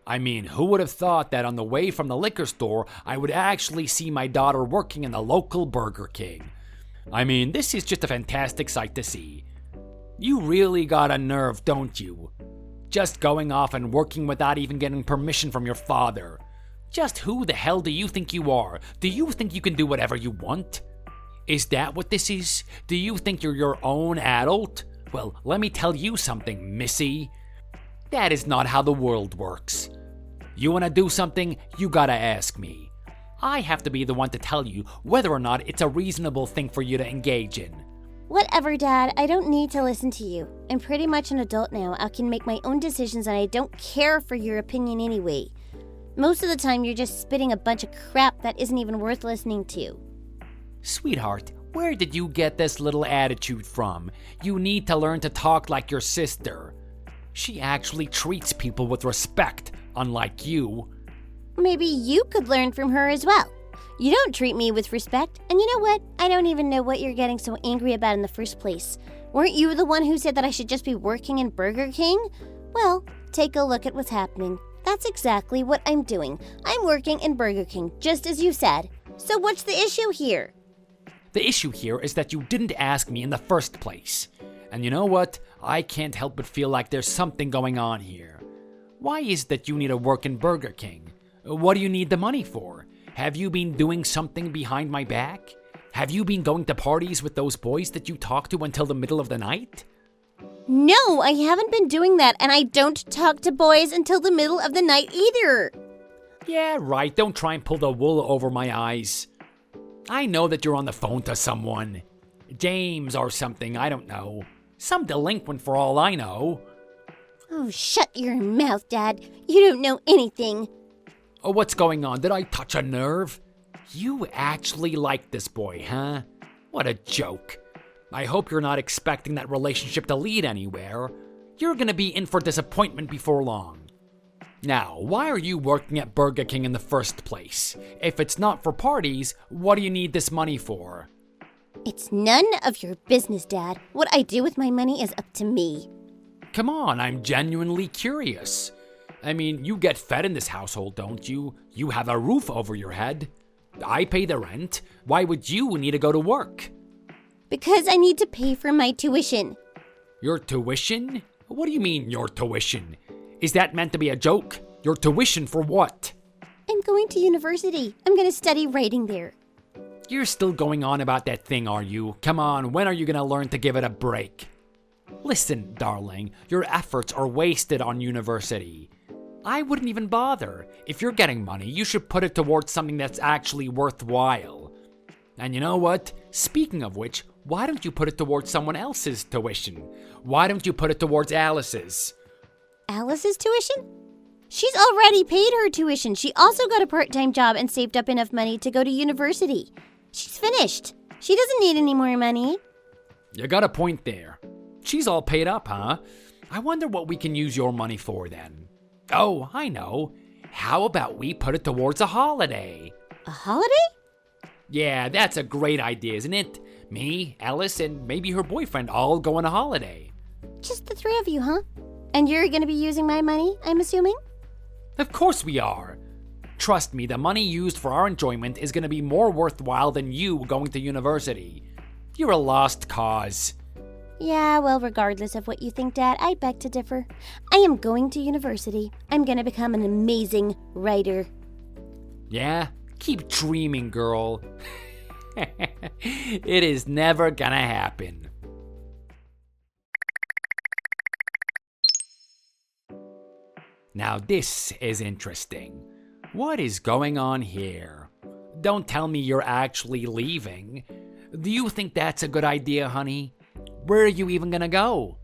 I mean, who would have thought that on the way from the liquor store, I would actually see my daughter working in the local Burger King? I mean, this is just a fantastic sight to see. You really got a nerve, don't you? Just going off and working without even getting permission from your father. Just who the hell do you think you are? Do you think you can do whatever you want? Is that what this is? Do you think you're your own adult? Well, let me tell you something, missy. That is not how the world works. You want to do something, you gotta ask me. I have to be the one to tell you whether or not it's a reasonable thing for you to engage in. Whatever, Dad. I don't need to listen to you. I'm pretty much an adult now. I can make my own decisions, and I don't care for your opinion anyway. Most of the time, you're just spitting a bunch of crap that isn't even worth listening to. Sweetheart, where did you get this little attitude from? You need to learn to talk like your sister. She actually treats people with respect, unlike you. Maybe you could learn from her as well. You don't treat me with respect, and you know what? I don't even know what you're getting so angry about in the first place. Weren't you the one who said that I should just be working in Burger King? Well, take a look at what's happening. That's exactly what I'm doing. I'm working in Burger King, just as you said. So what's the issue here? The issue here is that you didn't ask me in the first place. And you know what? I can't help but feel like there's something going on here. Why is it that you need to work in Burger King? What do you need the money for? Have you been doing something behind my back? Have you been going to parties with those boys that you talk to until the middle of the night? No, I haven't been doing that, and I don't talk to boys until the middle of the night either. Yeah, right. Don't try and pull the wool over my eyes. I know that you're on the phone to someone. James or something, I don't know. Some delinquent for all I know. Oh, shut your mouth, Dad. You don't know anything. Oh, what's going on? Did I touch a nerve? You actually like this boy, huh? What a joke. I hope you're not expecting that relationship to lead anywhere. You're gonna be in for disappointment before long. Now, why are you working at Burger King in the first place? If it's not for parties, what do you need this money for? It's none of your business, Dad. What I do with my money is up to me. Come on, I'm genuinely curious. I mean, you get fed in this household, don't you? You have a roof over your head. I pay the rent. Why would you need to go to work? Because I need to pay for my tuition. Your tuition? What do you mean, your tuition? Is that meant to be a joke? Your tuition for what? I'm going to university. I'm going to study writing there. You're still going on about that thing, are you? Come on, when are you gonna learn to give it a break? Listen, darling, your efforts are wasted on university. I wouldn't even bother. If you're getting money, you should put it towards something that's actually worthwhile. And you know what? Speaking of which, why don't you put it towards someone else's tuition? Why don't you put it towards Alice's? Alice's tuition? She's already paid her tuition. She also got a part-time job and saved up enough money to go to university. She's finished. She doesn't need any more money. You got a point there. She's all paid up, huh? I wonder what we can use your money for then. Oh, I know. How about we put it towards a holiday? A holiday? Yeah, that's a great idea, isn't it? Me, Alice, and maybe her boyfriend all go on a holiday. Just the three of you, huh? And you're gonna be using my money, I'm assuming? Of course we are. Trust me, the money used for our enjoyment is going to be more worthwhile than you going to university. You're a lost cause. Yeah, well, regardless of what you think, Dad, I beg to differ. I am going to university. I'm gonna become an amazing writer. Yeah? Keep dreaming, girl. It is never gonna happen. Now this is interesting. What is going on here? Don't tell me you're actually leaving. Do you think that's a good idea, honey? Where are you even gonna go?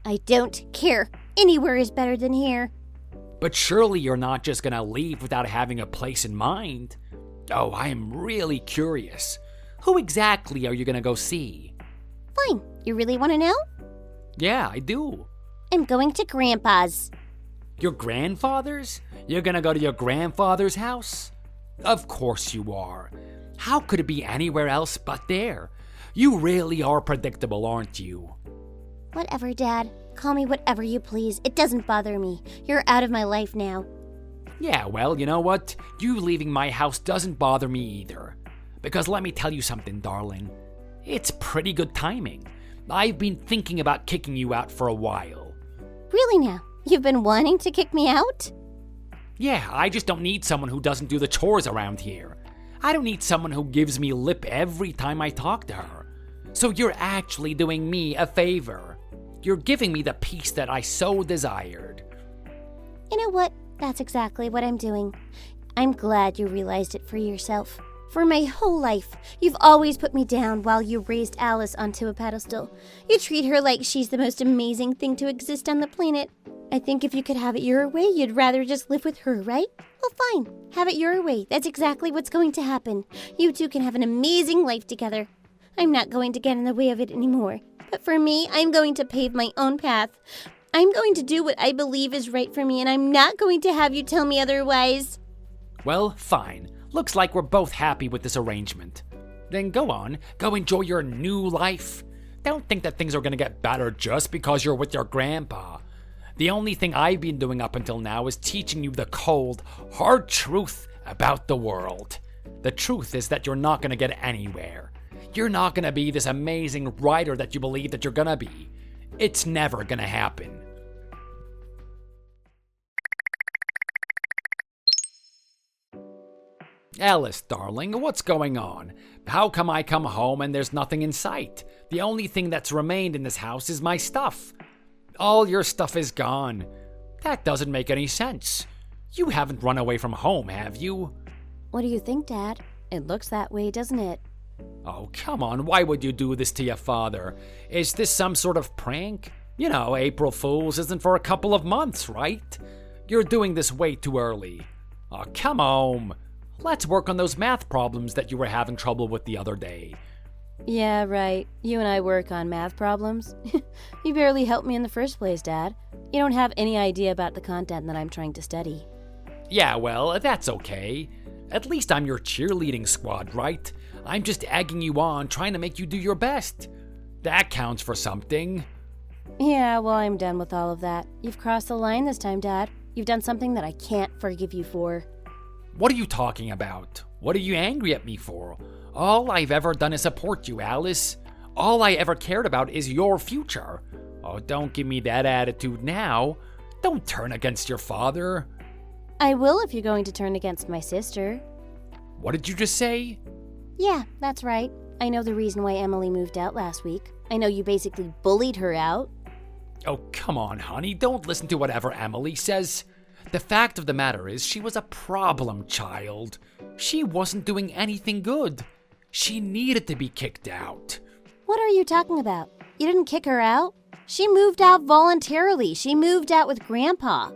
I don't care. Anywhere is better than here. But surely you're not just gonna leave without having a place in mind. Oh, I am really curious. Who exactly are you gonna go see? Fine. You really want to know? Yeah, I do. I'm going to Grandpa's. Your grandfather's? You're gonna go to your grandfather's house? Of course you are. How could it be anywhere else but there? You really are predictable, aren't you? Whatever, Dad. Call me whatever you please. It doesn't bother me. You're out of my life now. Yeah, well, you know what? You leaving my house doesn't bother me either. Because let me tell you something, darling. It's pretty good timing. I've been thinking about kicking you out for a while. Really now? You've been wanting to kick me out? Yeah, I just don't need someone who doesn't do the chores around here. I don't need someone who gives me lip every time I talk to her. So you're actually doing me a favor. You're giving me the peace that I so desired. You know what? That's exactly what I'm doing. I'm glad you realized it for yourself. For my whole life, you've always put me down while you raised Alice onto a pedestal. You treat her like she's the most amazing thing to exist on the planet. I think if you could have it your way, you'd rather just live with her, right? Well, fine. Have it your way. That's exactly what's going to happen. You two can have an amazing life together. I'm not going to get in the way of it anymore. But for me, I'm going to pave my own path. I'm going to do what I believe is right for me, and I'm not going to have you tell me otherwise. Well, fine. Looks like we're both happy with this arrangement. Then go on, go enjoy your new life. Don't think that things are gonna get better just because you're with your grandpa. The only thing I've been doing up until now is teaching you the cold, hard truth about the world. The truth is that you're not gonna get anywhere. You're not gonna be this amazing writer that you believe that you're gonna be. It's never gonna happen. Alice, darling, what's going on? How come I come home and there's nothing in sight? The only thing that's remained in this house is my stuff. All your stuff is gone. That doesn't make any sense. You haven't run away from home, have you? What do you think, Dad? It looks that way, doesn't it? Oh, come on, why would you do this to your father? Is this some sort of prank? You know, April Fool's isn't for a couple of months, right? You're doing this way too early. Oh, come home. Let's work on those math problems that you were having trouble with the other day. Yeah, right. You and I work on math problems. You barely helped me in the first place, Dad. You don't have any idea about the content that I'm trying to study. Yeah, well, that's okay. At least I'm your cheerleading squad, right? I'm just egging you on, trying to make you do your best. That counts for something. Yeah, well, I'm done with all of that. You've crossed the line this time, Dad. You've done something that I can't forgive you for. What are you talking about? What are you angry at me for? All I've ever done is support you, Alice. All I ever cared about is your future. Oh, don't give me that attitude now. Don't turn against your father. I will if you're going to turn against my sister. What did you just say? Yeah, that's right. I know the reason why Emily moved out last week. I know you basically bullied her out. Oh, come on, honey. Don't listen to whatever Emily says. The fact of the matter is she was a problem child. She wasn't doing anything good. She needed to be kicked out. What are you talking about? You didn't kick her out? She moved out voluntarily. She moved out with Grandpa.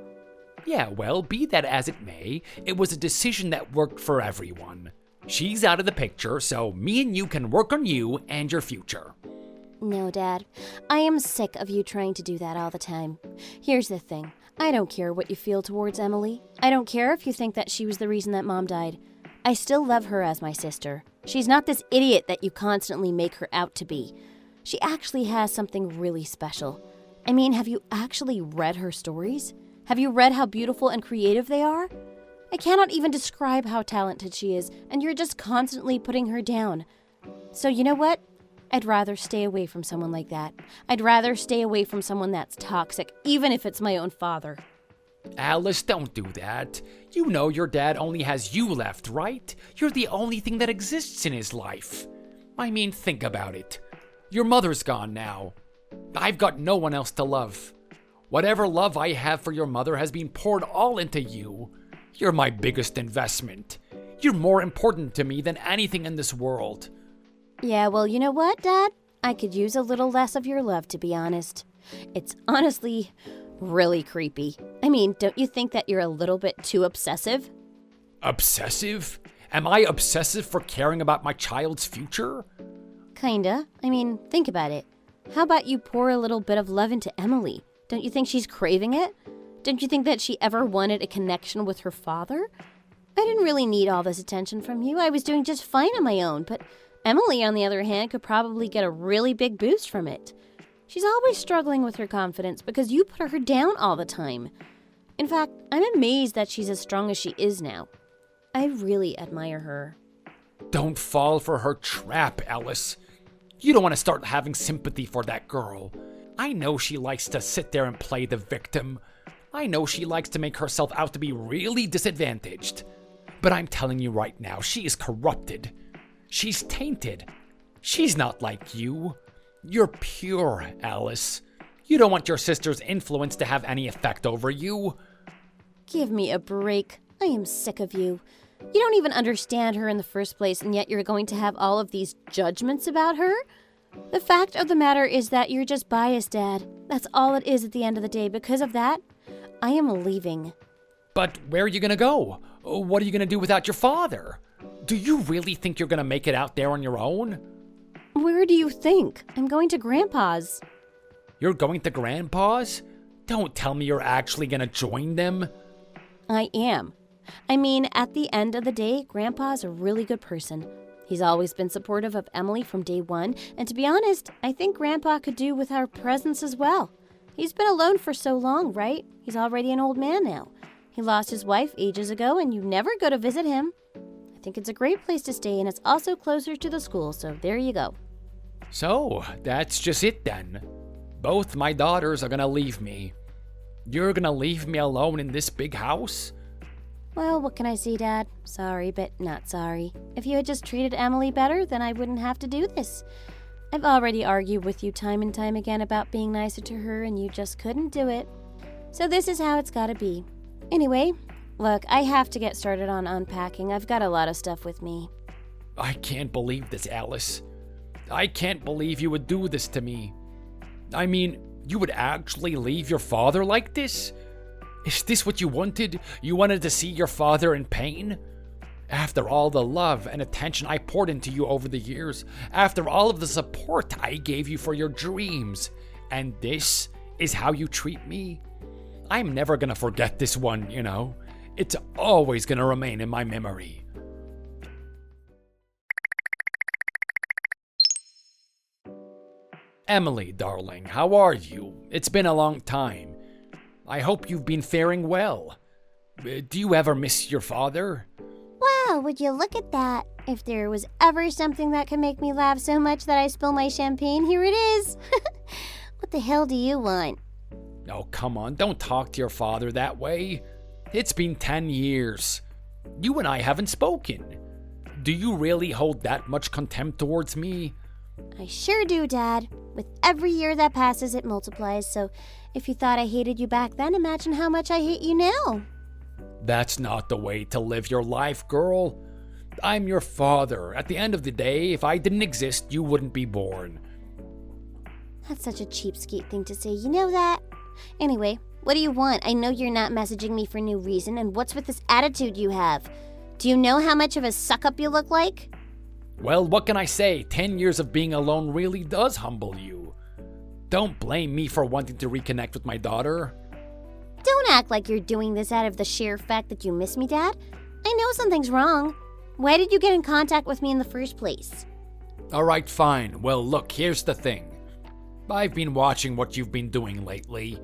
Yeah, well, be that as it may, it was a decision that worked for everyone. She's out of the picture, so me and you can work on you and your future. No, Dad. I am sick of you trying to do that all the time. Here's the thing. I don't care what you feel towards Emily. I don't care if you think that she was the reason that Mom died. I still love her as my sister. She's not this idiot that you constantly make her out to be. She actually has something really special. I mean, have you actually read her stories? Have you read how beautiful and creative they are? I cannot even describe how talented she is, and you're just constantly putting her down. So you know what? I'd rather stay away from someone like that. I'd rather stay away from someone that's toxic, even if it's my own father. Alice, don't do that. You know your dad only has you left, right? You're the only thing that exists in his life. I mean, think about it. Your mother's gone now. I've got no one else to love. Whatever love I have for your mother has been poured all into you. You're my biggest investment. You're more important to me than anything in this world. Yeah, well, you know what, Dad? I could use a little less of your love, to be honest. It's honestly really creepy. I mean, don't you think that you're a little bit too obsessive? Obsessive? Am I obsessive for caring about my child's future? Kinda. I mean, think about it. How about you pour a little bit of love into Emily? Don't you think she's craving it? Don't you think that she ever wanted a connection with her father? I didn't really need all this attention from you. I was doing just fine on my own, but Emily, on the other hand, could probably get a really big boost from it. She's always struggling with her confidence because you put her down all the time. In fact, I'm amazed that she's as strong as she is now. I really admire her. Don't fall for her trap, Alice. You don't want to start having sympathy for that girl. I know she likes to sit there and play the victim. I know she likes to make herself out to be really disadvantaged. But I'm telling you right now, she is corrupted. She's tainted. She's not like you. You're pure, Alice. You don't want your sister's influence to have any effect over you. Give me a break. I am sick of you. You don't even understand her in the first place, and yet you're going to have all of these judgments about her? The fact of the matter is that you're just biased, Dad. That's all it is at the end of the day. Because of that, I am leaving. But where are you going to go? What are you going to do without your father? Do you really think you're going to make it out there on your own? Where do you think? I'm going to Grandpa's. You're going to Grandpa's? Don't tell me you're actually going to join them. I am. I mean, at the end of the day, Grandpa's a really good person. He's always been supportive of Emily from day one, and to be honest, I think Grandpa could do with our presence as well. He's been alone for so long, right? He's already an old man now. He lost his wife ages ago, and you never go to visit him. I think it's a great place to stay, and it's also closer to the school, so there you go. So, that's just it then. Both my daughters are gonna leave me. You're gonna leave me alone in this big house? Well, what can I say, Dad? Sorry, but not sorry. If you had just treated Emily better, then I wouldn't have to do this. I've already argued with you time and time again about being nicer to her, and you just couldn't do it. So this is how it's gotta be. Anyway, look, I have to get started on unpacking. I've got a lot of stuff with me. I can't believe this, Alice. I can't believe you would do this to me. I mean, you would actually leave your father like this? Is this what you wanted? You wanted to see your father in pain? After all the love and attention I poured into you over the years, after all of the support I gave you for your dreams, and this is how you treat me? I'm never gonna forget this one, you know. It's always gonna remain in my memory. Emily, darling, how are you? It's been a long time. I hope you've been faring well. Do you ever miss your father? Wow, would you look at that? If there was ever something that could make me laugh so much that I spill my champagne, here it is. What the hell do you want? Oh, come on, don't talk to your father that way. It's been 10 years. You and I haven't spoken. Do you really hold that much contempt towards me? I sure do, Dad. With every year that passes, it multiplies, so if you thought I hated you back then, imagine how much I hate you now. That's not the way to live your life, girl. I'm your father. At the end of the day, if I didn't exist, you wouldn't be born. That's such a cheapskate thing to say, you know that? Anyway, what do you want? I know you're not messaging me for no reason, and what's with this attitude you have? Do you know how much of a suck-up you look like? Well, what can I say? 10 years of being alone really does humble you. Don't blame me for wanting to reconnect with my daughter. Don't act like you're doing this out of the sheer fact that you miss me, Dad. I know something's wrong. Why did you get in contact with me in the first place? Alright, fine. Well, look, here's the thing. I've been watching what you've been doing lately.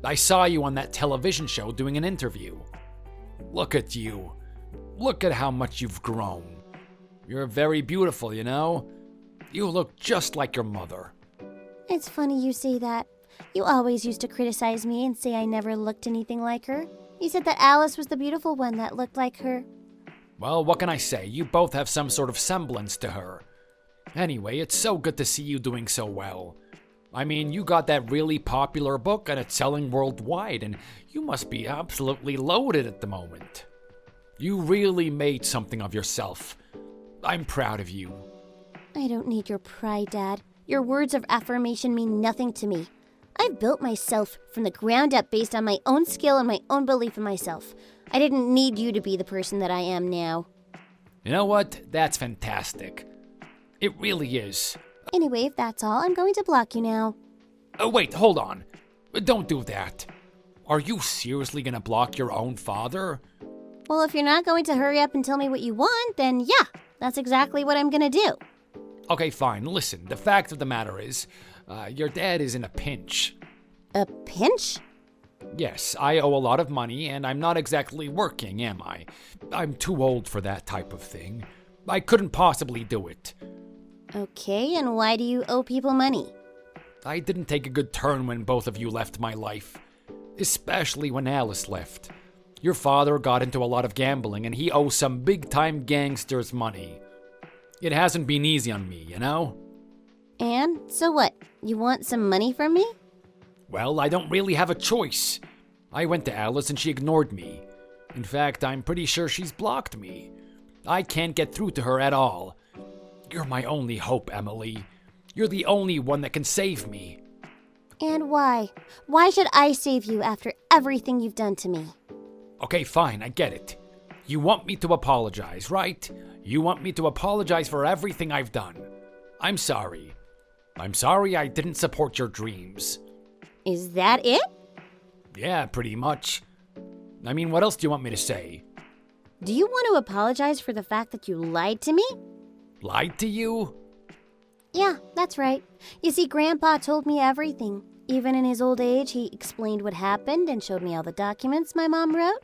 I saw you on that television show doing an interview. Look at you. Look at how much you've grown. You're very beautiful, you know? You look just like your mother. It's funny you say that. You always used to criticize me and say I never looked anything like her. You said that Alice was the beautiful one that looked like her. Well, what can I say? You both have some sort of semblance to her. Anyway, it's so good to see you doing so well. I mean, you got that really popular book and it's selling worldwide, and you must be absolutely loaded at the moment. You really made something of yourself. I'm proud of you. I don't need your pride, Dad. Your words of affirmation mean nothing to me. I've built myself from the ground up based on my own skill and my own belief in myself. I didn't need you to be the person that I am now. You know what? That's fantastic. It really is. Anyway, if that's all, I'm going to block you now. Oh, wait, hold on. Don't do that. Are you seriously gonna block your own father? Well, if you're not going to hurry up and tell me what you want, then yeah, that's exactly what I'm gonna do. Okay, fine. Listen, the fact of the matter is, your dad is in a pinch. A pinch? Yes, I owe a lot of money, and I'm not exactly working, am I? I'm too old for that type of thing. I couldn't possibly do it. Okay, and why do you owe people money? I didn't take a good turn when both of you left my life. Especially when Alice left. Your father got into a lot of gambling, and he owes some big-time gangsters money. It hasn't been easy on me, you know? And so what? You want some money from me? Well, I don't really have a choice. I went to Alice and she ignored me. In fact, I'm pretty sure she's blocked me. I can't get through to her at all. You're my only hope, Emily. You're the only one that can save me. And why? Why should I save you after everything you've done to me? Okay, fine, I get it. You want me to apologize, right? You want me to apologize for everything I've done. I'm sorry. I'm sorry I didn't support your dreams. Is that it? Yeah, pretty much. I mean, what else do you want me to say? Do you want to apologize for the fact that you lied to me? Lied to you? Yeah, that's right. You see, Grandpa told me everything. Even in his old age, he explained what happened and showed me all the documents my mom wrote.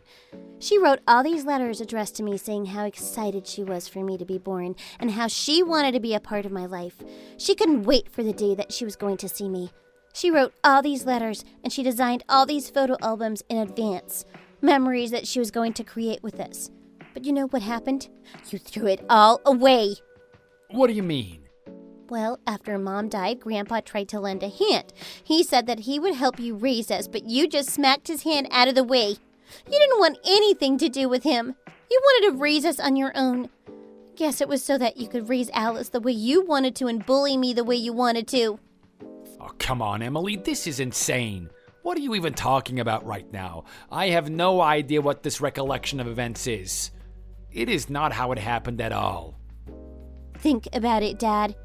She wrote all these letters addressed to me saying how excited she was for me to be born and how she wanted to be a part of my life. She couldn't wait for the day that she was going to see me. She wrote all these letters and she designed all these photo albums in advance, memories that she was going to create with us. But you know what happened? You threw it all away. What do you mean? Well, after Mom died, Grandpa tried to lend a hand. He said that he would help you raise us, but you just smacked his hand out of the way. You didn't want anything to do with him. You wanted to raise us on your own. Guess it was so that you could raise Alice the way you wanted to and bully me the way you wanted to. Oh, come on, Emily, this is insane. What are you even talking about right now? I have no idea what this recollection of events is. It is not how it happened at all. Think about it, Dad.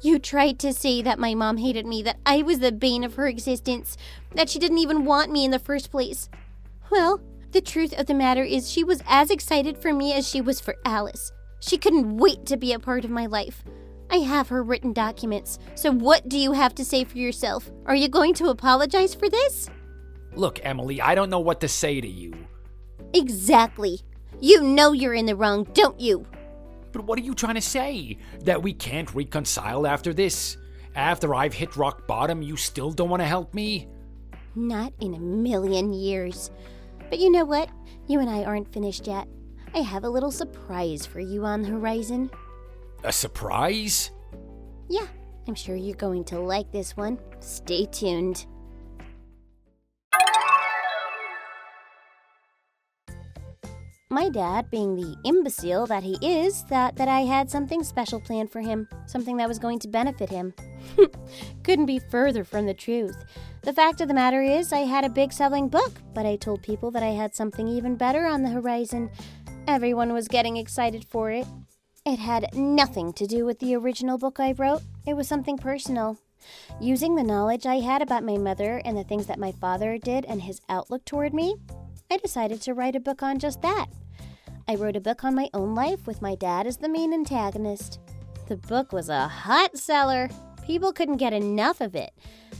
You tried to say that my mom hated me, that I was the bane of her existence, that she didn't even want me in the first place. Well, the truth of the matter is she was as excited for me as she was for Alice. She couldn't wait to be a part of my life. I have her written documents, so what do you have to say for yourself? Are you going to apologize for this? Look, Emily, I don't know what to say to you. Exactly. You know you're in the wrong, don't you? But what are you trying to say? That we can't reconcile after this? After I've hit rock bottom, you still don't want to help me? Not in a million years. But you know what? You and I aren't finished yet. I have a little surprise for you on the horizon. A surprise? Yeah, I'm sure you're going to like this one. Stay tuned. My dad, being the imbecile that he is, thought that I had something special planned for him, something that was going to benefit him. Couldn't be further from the truth. The fact of the matter is, I had a big selling book, but I told people that I had something even better on the horizon. Everyone was getting excited for it. It had nothing to do with the original book I wrote. It was something personal. Using the knowledge I had about my mother and the things that my father did and his outlook toward me, I decided to write a book on just that. I wrote a book on my own life with my dad as the main antagonist. The book was a hot seller. People couldn't get enough of it.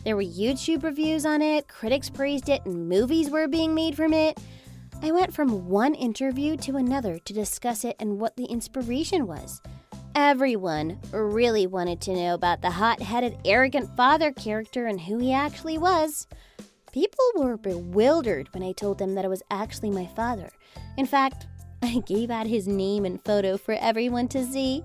There were YouTube reviews on it, critics praised it, and movies were being made from it. I went from one interview to another to discuss it and what the inspiration was. Everyone really wanted to know about the hot-headed, arrogant father character and who he actually was. People were bewildered when I told them that it was actually my father. In fact, I gave out his name and photo for everyone to see.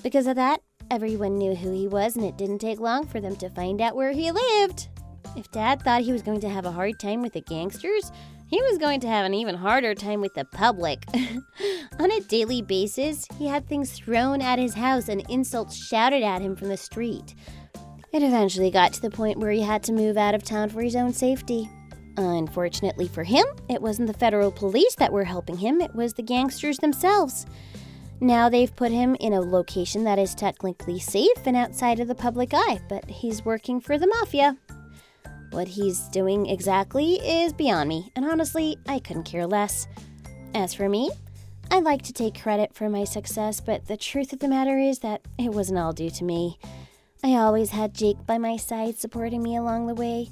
Because of that, everyone knew who he was, and it didn't take long for them to find out where he lived. If Dad thought he was going to have a hard time with the gangsters, he was going to have an even harder time with the public. On a daily basis, he had things thrown at his house and insults shouted at him from the street. It eventually got to the point where he had to move out of town for his own safety. Unfortunately for him, it wasn't the federal police that were helping him, it was the gangsters themselves. Now they've put him in a location that is technically safe and outside of the public eye, but he's working for the mafia. What he's doing exactly is beyond me, and honestly, I couldn't care less. As for me, I'd like to take credit for my success, but the truth of the matter is that it wasn't all due to me. I always had Jake by my side supporting me along the way.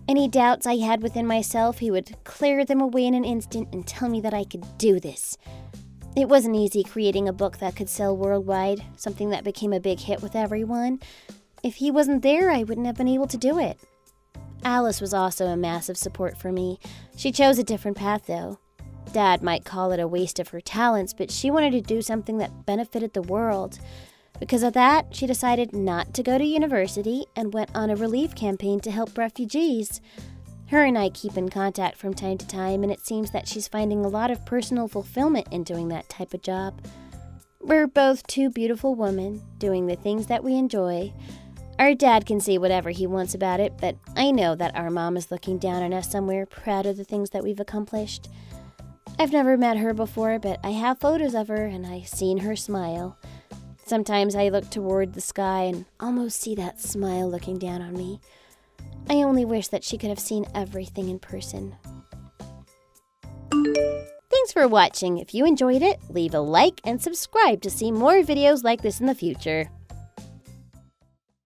Any doubts I had within myself, he would clear them away in an instant and tell me that I could do this. It wasn't easy creating a book that could sell worldwide, something that became a big hit with everyone. If he wasn't there, I wouldn't have been able to do it. Alice was also a massive support for me. She chose a different path, though. Dad might call it a waste of her talents, but she wanted to do something that benefited the world. Because of that, she decided not to go to university and went on a relief campaign to help refugees. Her and I keep in contact from time to time, and it seems that she's finding a lot of personal fulfillment in doing that type of job. We're both two beautiful women, doing the things that we enjoy. Our dad can say whatever he wants about it, but I know that our mom is looking down on us somewhere, proud of the things that we've accomplished. I've never met her before, but I have photos of her, and I've seen her smile. Sometimes I look toward the sky and almost see that smile looking down on me. I only wish that she could have seen everything in person. Thanks for watching. If you enjoyed it, leave a like and subscribe to see more videos like this in the future.